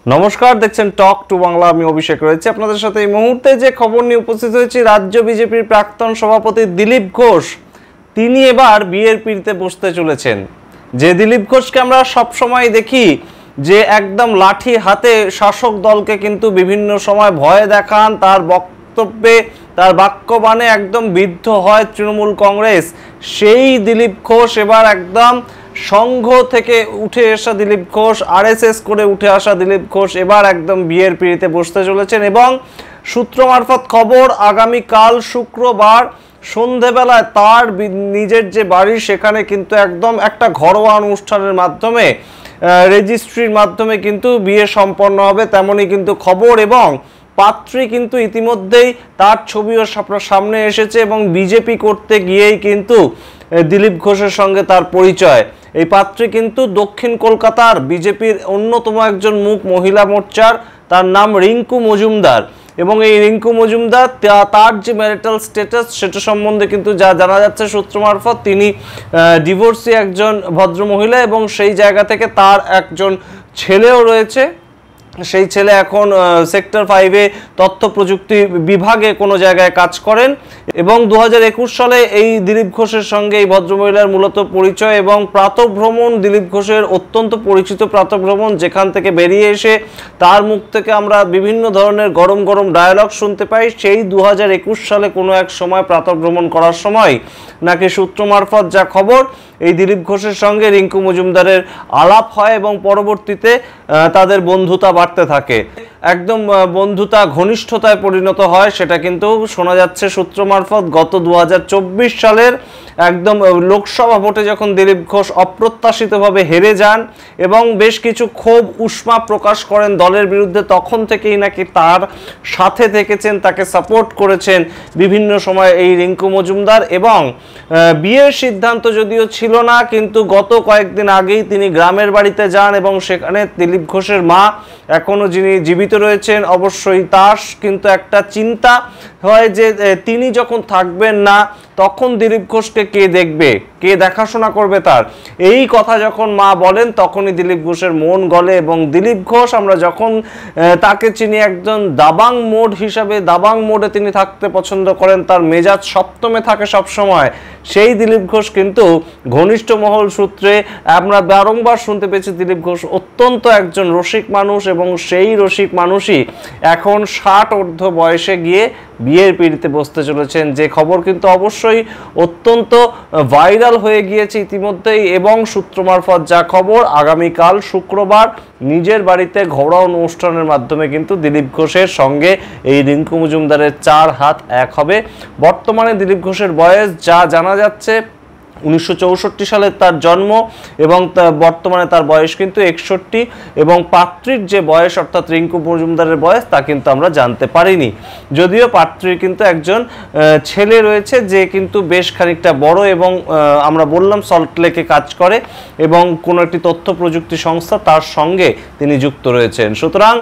নমস্কার, দেখছেন talk to Bangla. আমি অভিষেক রয়েছে আপনাদের সাথে। এই মুহূর্তে যে খবর নিয়ে উপস্থিত হয়েছি, রাজ্য বিজেপির প্রাক্তন সভাপতি দিলীপ ঘোষ তিনি এবার বিয়ের পিঁড়িতে বসতে চলেছেন। যে দিলীপ ঘোষকে আমরা সবসময় দেখি যে একদম লাঠি হাতে শাসক দলকে কিন্তু বিভিন্ন সময় ভয় দেখান, তার বক্তব্যে তার বাক্যবাণে একদম বিদ্ধ হয় তৃণমূল কংগ্রেস। সেই দিলীপ ঘোষ এবার একদম সংঘ থেকে উঠে আসা দিলীপ ঘোষ, আরএসএস করে উঠে আসা দিলীপ ঘোষ এবার একদম বিয়ের পিঁড়িতে বসতে চলেছেন। এবং সূত্র মারফত খবর, আগামীকাল শুক্রবার সন্ধেবেলায় তার নিজের যে বাড়ি সেখানে কিন্তু একদম একটা ঘরোয়া অনুষ্ঠানের মাধ্যমে, রেজিস্ট্রির মাধ্যমে কিন্তু বিয়ে সম্পন্ন হবে, তেমনই কিন্তু খবর। এবং পাত্রী কিন্তু ইতিমধ্যেই তার ছবিও সামনে এসেছে এবং বিজেপি করতে গিয়েই কিন্তু দিলীপ ঘোষের সঙ্গে তার পরিচয়। এই পাত্রী কিন্তু দক্ষিণ কলকাতার বিজেপির অন্যতম একজন মুখ মহিলা মোর্চার, তার নাম রিঙ্কু মজুমদার। এবং এই রিঙ্কু মজুমদার তার যে ম্যারিটাল স্ট্যাটাস সেটা সম্বন্ধে কিন্তু যা জানা যাচ্ছে সূত্র মারফত, তিনি ডিভোর্সি একজন ভদ্রমহিলা এবং সেই জায়গা থেকে তার একজন ছেলেও রয়েছে। সেই ছেলে এখন সেক্টর 5-এ তথ্য প্রযুক্তি বিভাগে কোনো জায়গায় কাজ করেন। এবং 2021 সালে এই দিলীপ ঘোষের সঙ্গে এই ভদ্রমহিলার মূলত পরিচয়। এবং প্রাতঃভ্রমণ, দিলীপ ঘোষের অত্যন্ত পরিচিত প্রাতঃভ্রমণ, যেখান থেকে বেরিয়ে এসে তার মুখ থেকে আমরা বিভিন্ন ধরনের গরম গরম ডায়ালগ শুনতে পাই। সেই 2021 সালে কোনো এক সময় প্রাতঃভ্রমণ করার সময় নাকি সূত্র মারফত যা খবর, এই দিলীপ ঘোষের সঙ্গে রিঙ্কু মজুমদারের আলাপ হয় এবং পরবর্তীতে তাদের বন্ধুতা বাড়তে থাকে, একদম বন্ধুতা ঘনিষ্ঠতায় পরিণত হয়। সেটা কিন্তু শোনা যাচ্ছে সূত্র মারফত। গত 2024 সালের একদম লোকসভা ভোটে যখন দিলীপ ঘোষ অপ্রত্যাশিতভাবে হেরে যান এবং বেশ কিছু ক্ষোভ উষ্মা প্রকাশ করেন দলের বিরুদ্ধে, তখন থেকেই নাকি তার সাথে থেকেছেন, তাকে সাপোর্ট করেছেন বিভিন্ন সময় এই রিঙ্কু মজুমদার। এবং বিয়ের সিদ্ধান্ত যদিও ছিল না, কিন্তু গত কয়েকদিন আগেই তিনি গ্রামের বাড়িতে যান এবং সেখানে দিলীপ ঘোষের মা এখনো যিনি জীবিত রয়েছেন, অবশ্যই তার কিন্তু একটা চিন্তা হয় যে তিনি যখন থাকবেন না তখন দিলীপ ঘোষকে কে দেখবে, কে দেখাশোনা করবে তার। এই কথা যখন মা বলেন তখনই দিলীপ ঘোষের মন গলে। এবং দিলীপ ঘোষ আমরা যখন তাকে চিনি একজন দাবাং মোড হিসাবে, দাবাং মোডে তিনি থাকতে পছন্দ করেন, তার মেজাজ সপ্তমে থাকে সবসময়। সেই দিলীপ ঘোষ কিন্তু ঘনিষ্ঠ মহল সূত্রে আমরা বারংবার শুনতে পেয়েছি দিলীপ ঘোষ অত্যন্ত একজন রসিক মানুষ এবং সেই রসিক মানুষই এখন 60 ঊর্ধ্ব বয়সে গিয়ে বিয়ের পিঁড়িতে বসতে চলেছেন। যে খবর কিন্তু অবশ্যই অত্যন্ত ভাইরাল হয়ে গিয়েছে ইতিমধ্যেই। এবং সূত্র মারফত যা খবর, আগামীকাল শুক্রবার নিজের বাড়িতে ঘরোয়া অনুষ্ঠানের মাধ্যমে কিন্তু দিলীপ ঘোষের সঙ্গে এই রিঙ্কু মজুমদারের 4 হাত এক হবে। বর্তমানে দিলীপ ঘোষের বয়স যা জানা যাচ্ছে 1964 সালে তার জন্ম এবং বর্তমানে তার বয়স কিন্তু 61। এবং পাত্রীর যে বয়স অর্থাৎ রিঙ্কু মজুমদারের বয়স তা কিন্তু আমরা জানতে পারিনি, যদিও পাত্রীর কিন্তু একজন ছেলে রয়েছে যে কিন্তু বেশ খানিকটা বড় এবং আমরা বললাম সল্টলেকে কাজ করে এবং কোনো একটি তথ্য প্রযুক্তি সংস্থা তার সঙ্গে তিনি যুক্ত রয়েছেন। সুতরাং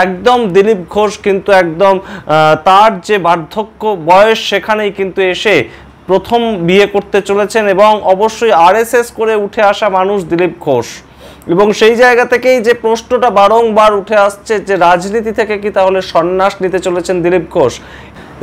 একদম দিলীপ ঘোষ কিন্তু একদম তার যে বার্ধক্য বয়স সেখানেই কিন্তু এসে প্রথম বিয়ে করতে চলেছেন। এবং অবশ্যই আরএসএস করে উঠে আসা মানুষ দিলীপ ঘোষ। এবং সেই জায়গা থেকেই যে প্রশ্নটা বারংবার উঠে আসছে যে রাজনীতি থেকে কি তাহলে সন্ন্যাস নিতে চলেছেন দিলীপ ঘোষ।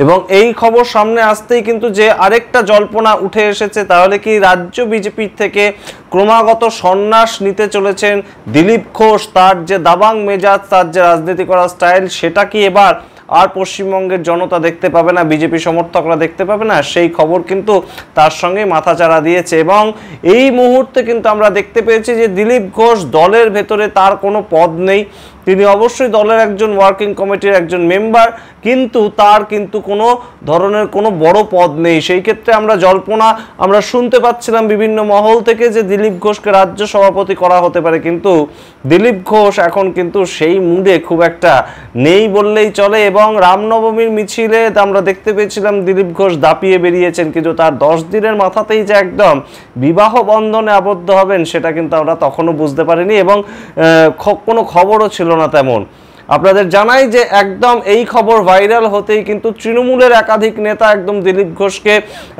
এবং এই খবর সামনে আসতেই কিন্তু যে আরেকটা জল্পনা উঠে এসেছে, তাহলে কি রাজ্য বিজেপি থেকে ক্রমাগত সন্ন্যাস নিতে চলেছেন দিলীপ ঘোষ। তার যে দাবাং মেজাজ, তার যে রাজনীতি করার স্টাইল, সেটা কি এবার আর পশ্চিমবঙ্গের জনতা দেখতে পাবে না, বিজেপি সমর্থকরা দেখতে পাবে না? সেই খবর কিন্তু তার সঙ্গে মাথাচাড়া দিয়েছে। এবং এই মুহূর্তে কিন্তু আমরা দেখতে পেয়েছি যে দিলীপ ঘোষ দলের ভেতরে তার কোনো পদ নেই। তিনি অবশ্যই দলের একজন ওয়ার্কিং কমিটির একজন মেম্বার, কিন্তু তার কিন্তু কোনো ধরনের কোনো বড় পদ নেই। সেই ক্ষেত্রে আমরা জল্পনা আমরা শুনতে পাচ্ছিলাম বিভিন্ন মহল থেকে যে দিলীপ ঘোষকে রাজ্য সভাপতি করা হতে পারে, কিন্তু দিলীপ ঘোষ এখন কিন্তু সেই মুডে খুব একটা নেই বললেই চলে। এবং রামনবমীর মিছিলে আমরা দেখতে পেয়েছিলাম দিলীপ ঘোষ দাপিয়ে বেরিয়েছেন, কিন্তু তার 10 দিনের মাথাতেই যে একদম বিবাহ বন্ধনে আবদ্ধ হবেন সেটা কিন্তু আমরা তখনও বুঝতে পারিনি এবং কোনো খবরও ছিল না তেমন। আপনাদের জানাই যে একদম এই খবর ভাইরাল হতেই কিন্তু তৃণমূলের একাধিক নেতা একদম দিলীপ ঘোষকে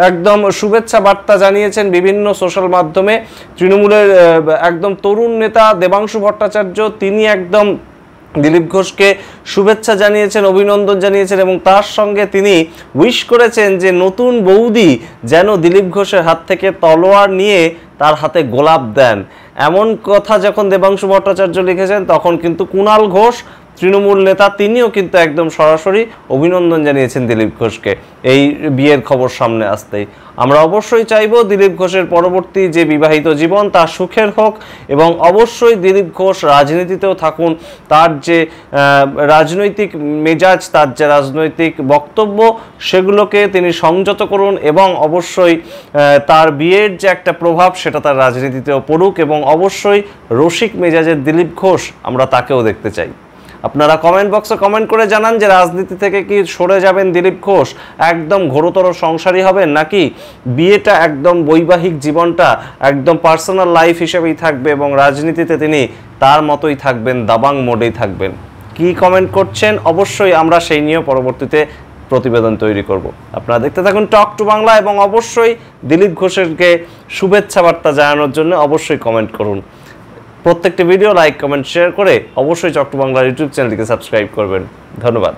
একদম শুভেচ্ছা বার্তা জানিয়েছেন বিভিন্ন সোশ্যাল মাধ্যমে। তৃণমূলের একদম তরুণ নেতা দেবাংশু ভট্টাচার্য তিনি একদম দিলীপ ঘোষকে শুভেচ্ছা জানিয়েছেন, অভিনন্দন জানিয়েছেন এবং তার সঙ্গে তিনি উইশ করেছেন যে নতুন বৌদি যেন দিলীপ ঘোষের হাত থেকে তলোয়ার নিয়ে তার হাতে গোলাপ দেন। এমন কথা যখন দেবাংশু ভট্টাচার্য লিখেছেন তখন কিন্তু কুণাল ঘোষ, তৃণমূল নেতা, তিনিও কিন্তু একদম সরাসরি অভিনন্দন জানিয়েছেন দিলীপ ঘোষকে এই বিয়ের খবর সামনে আসতেই। আমরা অবশ্যই চাইব দিলীপ ঘোষের পরবর্তী যে বিবাহিত জীবন তা সুখের হোক এবং অবশ্যই দিলীপ ঘোষ রাজনীতিতেও থাকুন, তার যে রাজনৈতিক মেজাজ, তার যে রাজনৈতিক বক্তব্য সেগুলোকে তিনি সংযত করুন এবং অবশ্যই তার বিয়ের যে একটা প্রভাব সেটা তার রাজনীতিতেও পড়ুক এবং অবশ্যই রসিক মেজাজের দিলীপ ঘোষ আমরা তাকেও দেখতে চাই। আপনারা কমেন্ট বক্সে কমেন্ট করে জানান যে রাজনীতি থেকে কি সরে যাবেন দিলীপ ঘোষ, একদম ঘোরতর সংসারী হবেন, নাকি বিয়েটা একদম বৈবাহিক জীবনটা একদম পার্সোনাল লাইফ হিসেবেই থাকবে এবং রাজনীতিতে তিনি তার মতোই থাকবেন, দাবাং মোডেই থাকবেন। কি কমেন্ট করছেন অবশ্যই আমরা সেই নিয়ে পরবর্তীতে প্রতিবেদন তৈরি করব। আপনারা দেখতে থাকুন টক টু বাংলা এবং অবশ্যই দিলীপ ঘোষেরকে শুভেচ্ছা বার্তা জানানোর জন্য অবশ্যই কমেন্ট করুন। প্রত্যেকটি ভিডিও লাইক, কমেন্ট, শেয়ার করে অবশ্যই টক টু বাংলার ইউটিউব চ্যানেলটিকে সাবস্ক্রাইব করবেন। ধন্যবাদ।